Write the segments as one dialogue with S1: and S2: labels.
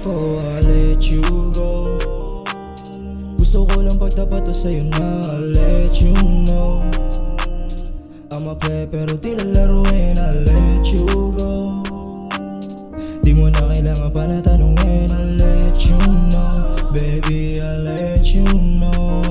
S1: before I let you go. Gusto ko lang pagtapat sa'yo na I'll let you know. I'ma play pero di lalaruin, I'll let you go. Di mo na kailangan pa na tanungin, I'll let you know. Baby, I'll let you know.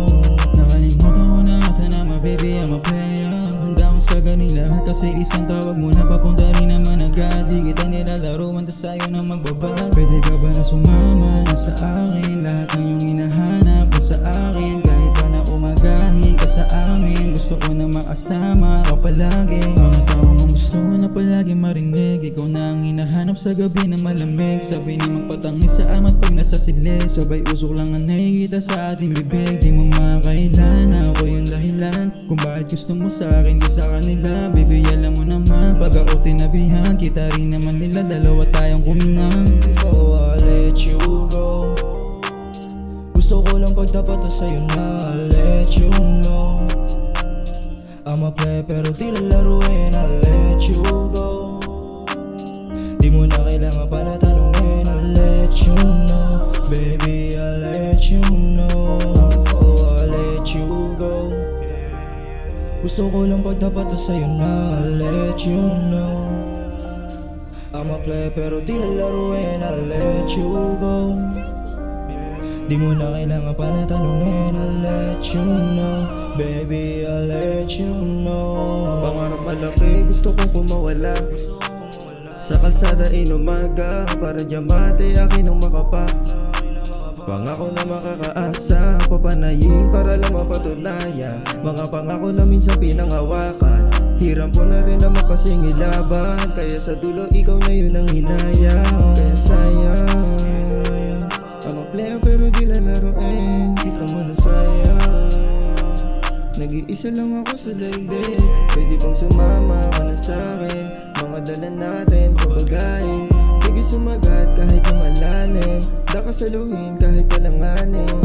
S2: Nakalimutan ko na ata na baby, I'm a player. Handa akong sa ganila kasi isang tawag mo na papunta rin naman agad. Di kita nilalaruan, tas ayaw na magbaba. Pwede ka ba na sumama na sa akin? Lahat ng iyong hinahanap na sa akin. Kahit pa na umagahin ka sa amin, gusto ko na makasama ka palagi. Mga taong ang gusto na palagi marinig, ikaw na ang hinahanap sa gabi na malamig. Sabi ni magpatangi sa amat pag nasa silig, sabay usok lang ang nakikita sa ating bibig. Di mo makailan, ako yung dahilan kung bakit gusto mo sa akin di sa kanila. Baby, alam mo naman, pag ako tinabihan, kita rin naman nila, dalawa tayong kuminang.
S1: Before I let you go, gusto ko lang pagtapat sa'yo na I'll let you know. I'ma play pero di lalaruin, I'll let you go. Di mo na kailangan pa na tanungin, I'll let you know. Baby, I'll let you know. Before I let you go, gusto ko lang pagtapat sa'yo na I'll let you know. I'ma play pero di lalaruin, I'll let you go. Di mo na kailangan pa na tanungin, I'll let you know. Baby, I'll let you know.
S3: Pangarap malaki, gusto kong kumawala sa kalsada inumaga, para diamante akin ang makapa. Pangako na makakaasa, papanayin para lang mapatunayan mga pangako na minsan pinanghawakan. Hiram ko na rin naman kasing ilaban, kaya sa dulo ikaw na yun ang hinayang. Kaya sayang, I'm a player pero di lalaruin, kita mo na sayang. Nag-iisa lang ako sa daigdig, pwede bang sumama ka na sa'kin? Mga dala natin, pabagayin, sige sumagat kahit na malalim, dakasaluhin kahit kalanganin.